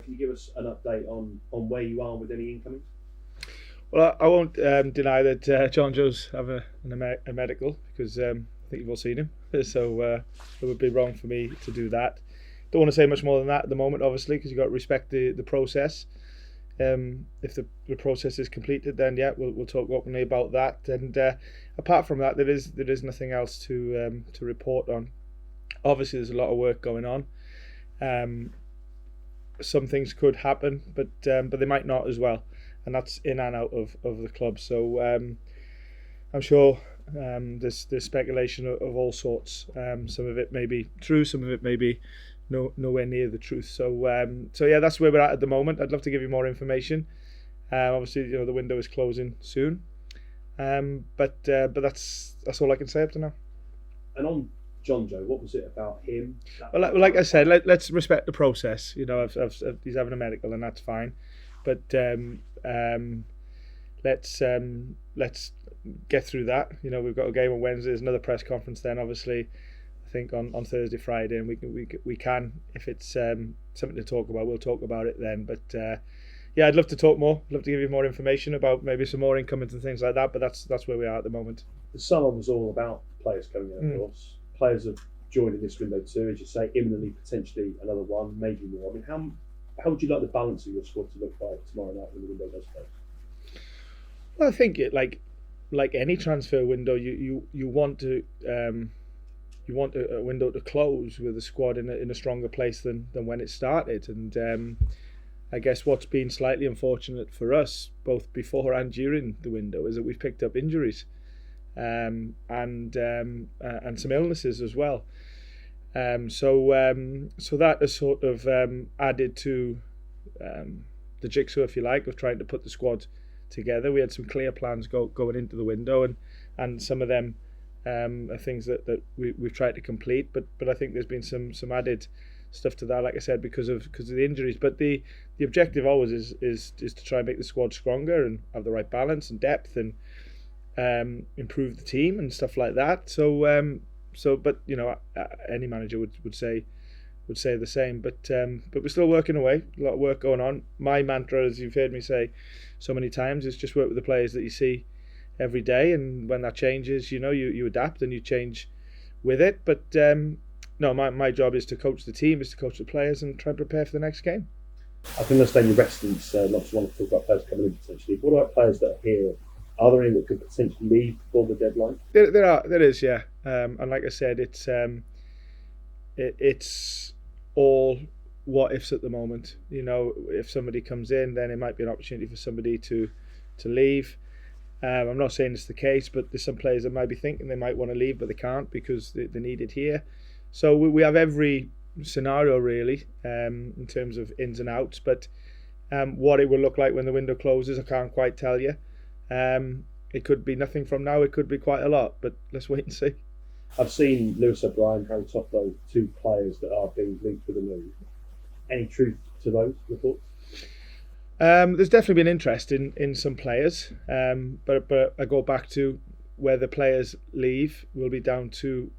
Can you give us an update on where you are with any incomings? Well, I won't deny that John Joe's have a medical, because I think you've all seen him. So it would be wrong for me to do that. Don't want to say much more than that at the moment, obviously, because you've got to respect the process. If the process is completed, then yeah, we'll talk openly about that. And apart from that, there is nothing else to report on. Obviously, there's a lot of work going on. Some things could happen, but they might not as well, and that's in and out of the club. So I'm sure there's speculation of all sorts. Some of it may be true, some of it may be nowhere near the truth. So yeah, that's where we're at the moment. I'd love to give you more information. Obviously, the window is closing soon, but that's all I can say up to now. And on John Joe, what was it about him? Well, like I said, let's respect the process. He's having a medical, and that's fine. But let's get through that. We've got a game on Wednesday. There's another press conference then, obviously, I think on Thursday, Friday, and we can, if it's something to talk about, we'll talk about it then. But yeah, I'd love to talk more. I'd love to give you more information about maybe some more incomings and things like that. But that's where we are at the moment. The summer was all about players coming in, of course. Players have joined in this window too, as you say, imminently, potentially another one, maybe more. I mean, how would you like the balance of your squad to look like tomorrow night when the window does close? Well, I think it like any transfer window, you want to you want a window to close with the squad in a stronger place than when it started. And I guess what's been slightly unfortunate for us, both before and during the window, is that we've picked up injuries. And some illnesses as well. So that has sort of added to the jigsaw, if you like, of trying to put the squad together. We had some clear plans going into the window, and some of them are things that we've tried to complete. But I think there's been some added stuff to that, like I said, because of the injuries. But the objective always is to try and make the squad stronger and have the right balance and depth and improve the team and stuff like that. But any manager would say the same. But we're still working away. A lot of work going on. My mantra, as you've heard me say so many times, is just work with the players that you see every day. And when that changes, you adapt and you change with it. But no, my job is to coach the team, is to coach the players, and try and prepare for the next game. I can understand your residents not want to talk about players coming in potentially. What about players that are here? Are there any that could potentially leave before the deadline? There is, yeah. And like I said, it's all what ifs at the moment. If somebody comes in, then it might be an opportunity for somebody to leave. I'm not saying it's the case, but there's some players that might be thinking they might want to leave, but they can't because they're needed here. So we have every scenario really in terms of ins and outs. But what it will look like when the window closes, I can't quite tell you. It could be nothing from now, it could be quite a lot, but let's wait and see. I've seen Lewis O'Brien, Harry Toplow, two players that are being linked with the move. Any truth to those reports? There's definitely been interest in some players, but I go back to where the players leave will be down to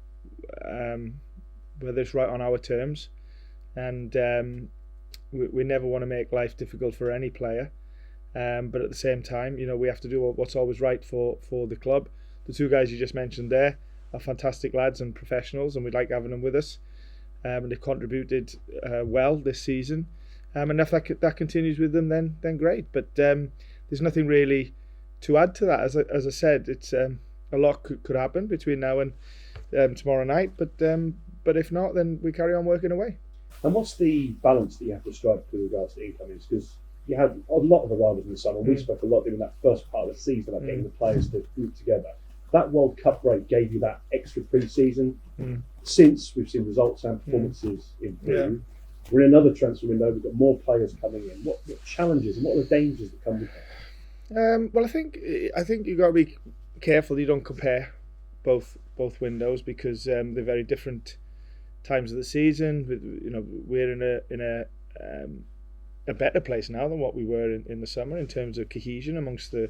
whether it's right on our terms, and we never want to make life difficult for any player. But at the same time, we have to do what's always right for the club. The two guys you just mentioned there are fantastic lads and professionals, and we'd like having them with us. And they've contributed well this season. And if that continues with them, then great. But there's nothing really to add to that. As I said, it's a lot could happen between now and tomorrow night. But if not, then we carry on working away. And what's the balance that you have to strike with regards to incomings? Because you had a lot of arrivals in the summer. We spoke a lot during that first part of the season about getting the players to group together. That World Cup break gave you that extra pre-season. Since we've seen results and performances improve, we're in another transfer window. We've got more players coming in. What challenges and what are the dangers that come with that? Well, I think you've got to be careful you don't compare both windows, because they're very different times of the season. We're in a better place now than what we were in the summer in terms of cohesion amongst the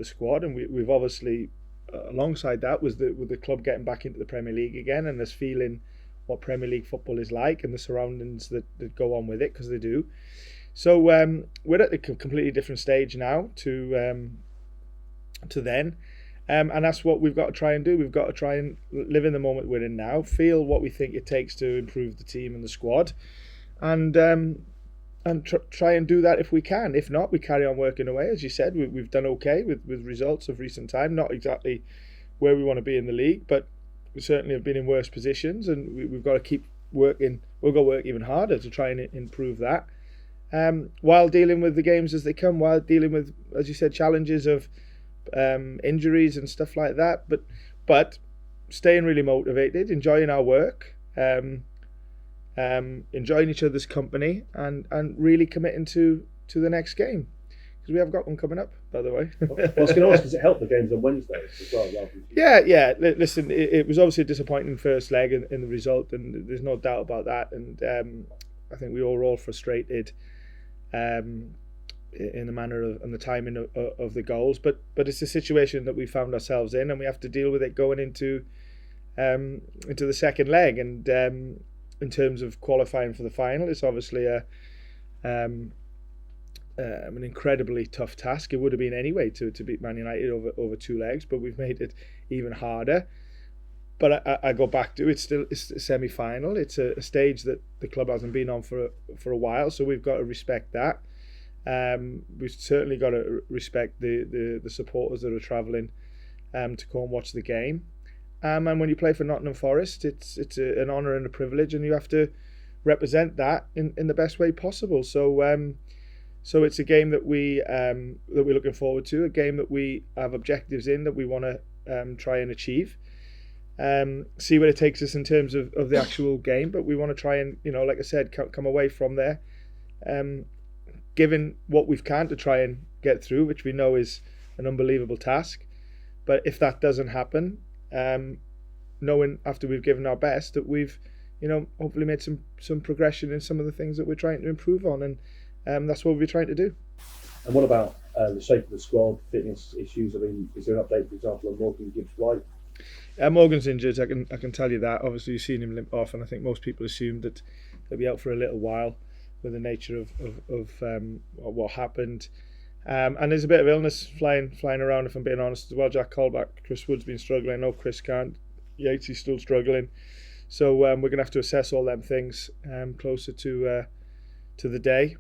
squad, and we've obviously alongside that with the club getting back into the Premier League again, and us feeling what Premier League football is like and the surroundings that go on with it, because they do. So we're at a completely different stage now to then. And that's what we've got to try and do. We've got to try and live in the moment we're in now, feel what we think it takes to improve the team and the squad, and try and do that if we can. If not, we carry on working away. As you said, we've done okay with results of recent time. Not exactly where we want to be in the league, but we certainly have been in worse positions, and we've got to keep working. We've got to work even harder to try and improve that, while dealing with the games as they come, while dealing with, as you said, challenges of injuries and stuff like that, but staying really motivated, enjoying our work, enjoying each other's company, and really committing to the next game, because we have got one coming up, by the way. Well, I was going to ask, does it help the games on Wednesdays as well? Yeah. Listen, it was obviously a disappointing first leg in the result, and there's no doubt about that. And I think we were all frustrated in the manner of and the timing of the goals, but it's a situation that we found ourselves in, and we have to deal with it going into the second leg. And in terms of qualifying for the final, it's obviously an incredibly tough task. It would have been anyway to beat Man United over 2 legs, but we've made it even harder. But I go back to it's a semi-final. It's a stage that the club hasn't been on for a while, so we've got to respect that. We've certainly got to respect the supporters that are travelling to go and watch the game. And when you play for Nottingham Forest, it's an honour and a privilege, and you have to represent that in the best way possible. So it's a game that we're looking forward to, a game that we have objectives in that we want to try and achieve. See where it takes us in terms of the actual game, but we want to try and, like I said, come away from there, given what we've can to try and get through, which we know is an unbelievable task. But if that doesn't happen, knowing after we've given our best that we've, hopefully made some progression in some of the things that we're trying to improve on, and that's what we're trying to do. And what about the shape of the squad, fitness issues? I mean, is there an update, for example, on Morgan Gibbs-White? Morgan's injured. I can tell you that. Obviously, you've seen him limp off, and I think most people assumed that he'll be out for a little while with the nature of what happened. And there's a bit of illness flying around, if I'm being honest, as well. Jack Colback, Chris Wood's been struggling. I know Chris can't. Yates is still struggling. So we're going to have to assess all them things closer to the day.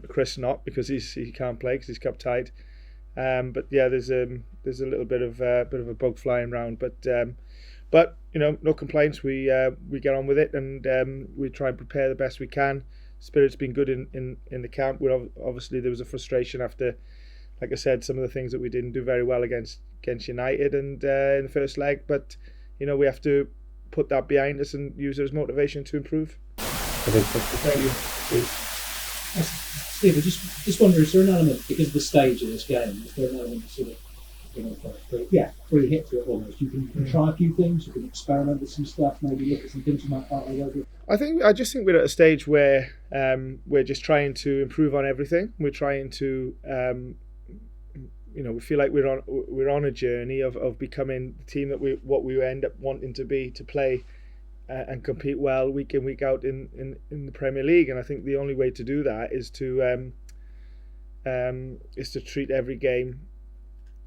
Chris not, because he can't play because he's cup tied. But yeah, there's a little bit of a bug flying around, but no complaints. We get on with it, and we try and prepare the best we can. Spirit's been good in the camp. Obviously there was a frustration after, like I said, some of the things that we didn't do very well against United and in the first leg. But we have to put that behind us and use it as motivation to improve. Thank you. Steve, I just wonder, is there an element, because of the stage of this game, is there an element of sort of, free hit to it almost? You can try a few things, you can experiment with some stuff, maybe look at some things you might partly over. I just think we're at a stage where we're just trying to improve on everything. We're trying to, we feel like we're on a journey of becoming the team that we end up wanting to be, to play and compete well week in, week out in the Premier League. And I think the only way to do that is to treat every game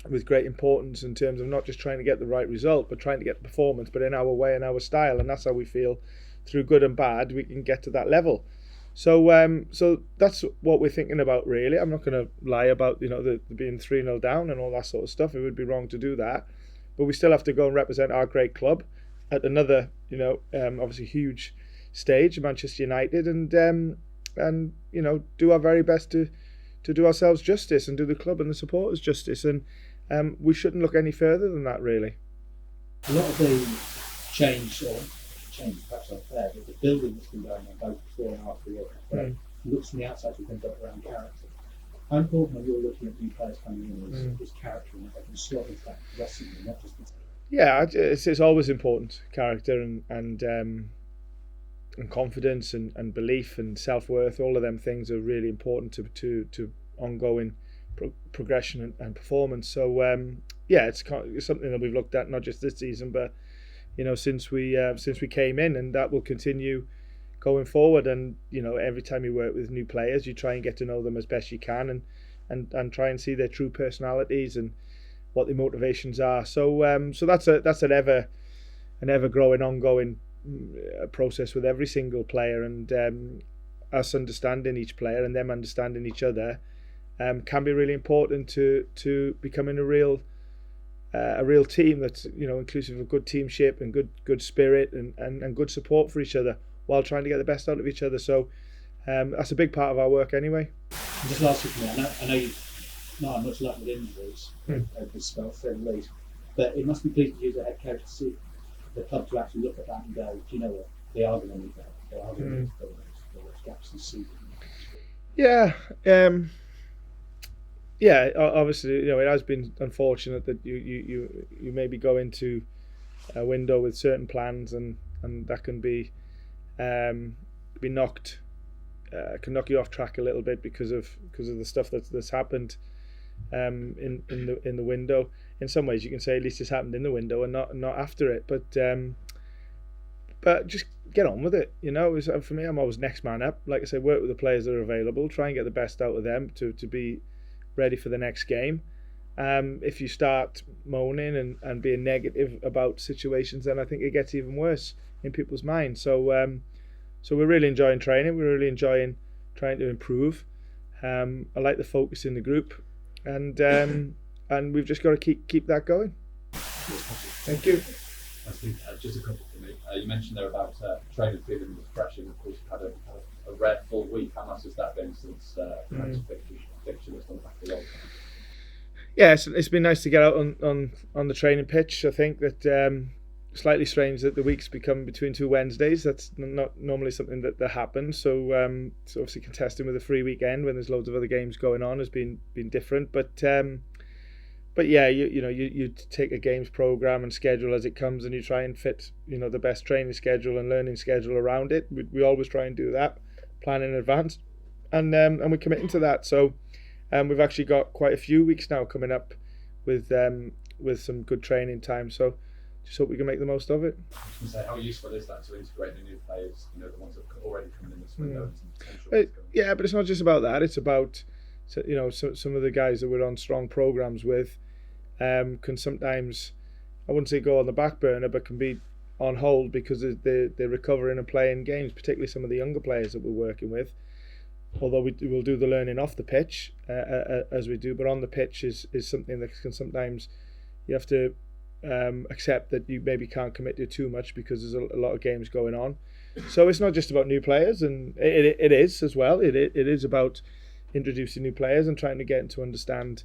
with great importance, in terms of not just trying to get the right result, but trying to get the performance, but in our way and our style. And that's how we feel, through good and bad, we can get to that level. So that's what we're thinking about, really. I'm not going to lie about the being 3-0 down and all that sort of stuff. It would be wrong to do that, but we still have to go and represent our great club at another obviously huge stage, Manchester United, and do our very best to do ourselves justice and do the club and the supporters justice. And we shouldn't look any further than that, really. A lot of the change perhaps unfair, but the building that's been going on both before and after the World Cup looks from the outside to have been built around character. How important when you're looking at new players coming in is character, and if they can slot into that progressively, not just the... Yeah, it's always important, character and confidence and belief and self-worth. All of them things are really important to ongoing progression and performance. So it's something that we've looked at, not just this season, but since we came in, and that will continue going forward. And every time you work with new players, you try and get to know them as best you can, and try and see their true personalities and what their motivations are. So that's an ever growing, ongoing process with every single player, and us understanding each player and them understanding each other can be really important to becoming a real team that's inclusive of good teamship and good spirit and good support for each other while trying to get the best out of each other. So that's a big part of our work anyway. And just last week, I know you've not had much luck with injuries over this spell, fairly late, but it must be pleasing to you as a head coach to see the club to actually look at that and go, do you know what, they are going to need that, they are going to need to fill those gaps this season. Yeah, obviously, it has been unfortunate that you maybe go into a window with certain plans, and that can be knocked, can knock you off track a little bit because of the stuff that's happened in the window. In some ways, you can say at least it's happened in the window and not after it. But just get on with it. For me, I'm always next man up. Like I say, work with the players that are available. Try and get the best out of them to be ready for the next game. If you start moaning and being negative about situations, then I think it gets even worse in people's minds. So we're really enjoying training. We're really enjoying trying to improve. I like the focus in the group, and we've just got to keep that going. Thank you. I think just a couple for me. You mentioned there about training feeling refreshing. Of course, you've had a rare full week. How much has that been since fixture was on the back of the World Cup? Yeah, it's been nice to get out on the training pitch. I think that slightly strange that the weeks become between two Wednesdays. That's not normally something that happens. So obviously contesting with a free weekend when there's loads of other games going on has been different. But yeah, you take a games program and schedule as it comes, and you try and fit the best training schedule and learning schedule around it. We always try and do that, plan in advance, and we're committing to that. So we've actually got quite a few weeks now coming up with some good training time. So just hope we can make the most of it. I was going to say, how useful is that to integrate the new players, the ones that have already come in this window and some potential? Yeah, but it's not just about that. It's about some of the guys that we're on strong programs with can sometimes, I wouldn't say go on the back burner, but can be on hold because they're recovering and playing games, particularly some of the younger players that we're working with. Although we'll do the learning off the pitch as we do, but on the pitch is something that can sometimes you have to accept that you maybe can't commit to too much because there's a lot of games going on. So it's not just about new players, and it is as well. It is about introducing new players and trying to get them to understand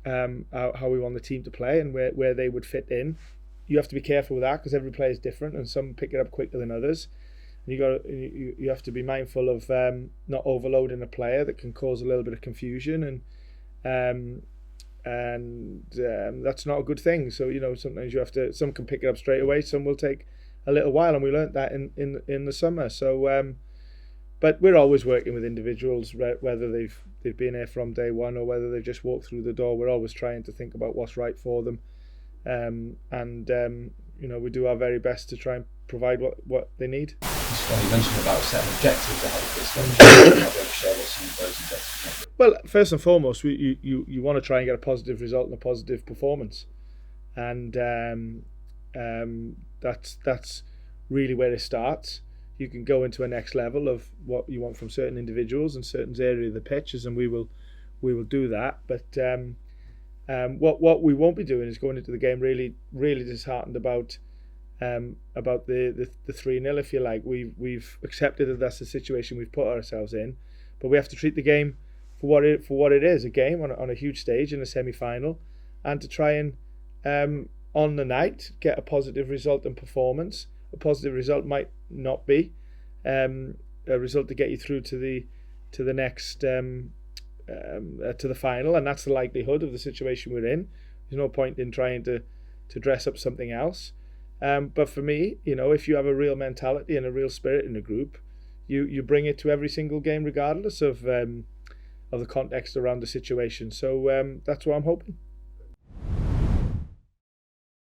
how we want the team to play and where they would fit in. You have to be careful with that because every player is different, and some pick it up quicker than others. And you have to be mindful of not overloading a player that can cause a little bit of confusion, and that's not a good thing. So sometimes you have to. Some can pick it up straight away. Some will take a little while, and we learnt that in the summer. So, but we're always working with individuals, whether they've been here from day one or whether they've just walked through the door. We're always trying to think about what's right for them, we do our very best to try and provide what they need. You mentioned about setting objectives ahead of this. Share what some of those objectives are. Well, first and foremost, you want to try and get a positive result and a positive performance, and that's really where it starts. You can go into a next level of what you want from certain individuals and certain areas of the pitches, and we will do that. But what we won't be doing is going into the game really disheartened about the 3-0, if you like. We've accepted that that's the situation we've put ourselves in, but we have to treat the game for what it is, a game on a huge stage in a semi-final, and to try and on the night get a positive result and performance. A positive result might not be a result to get you through to the next to the final, and that's the likelihood of the situation we're in. There's no point in trying to dress up something else. But for me, if you have a real mentality and a real spirit in a group, you bring it to every single game, regardless of the context around the situation. So that's what I'm hoping.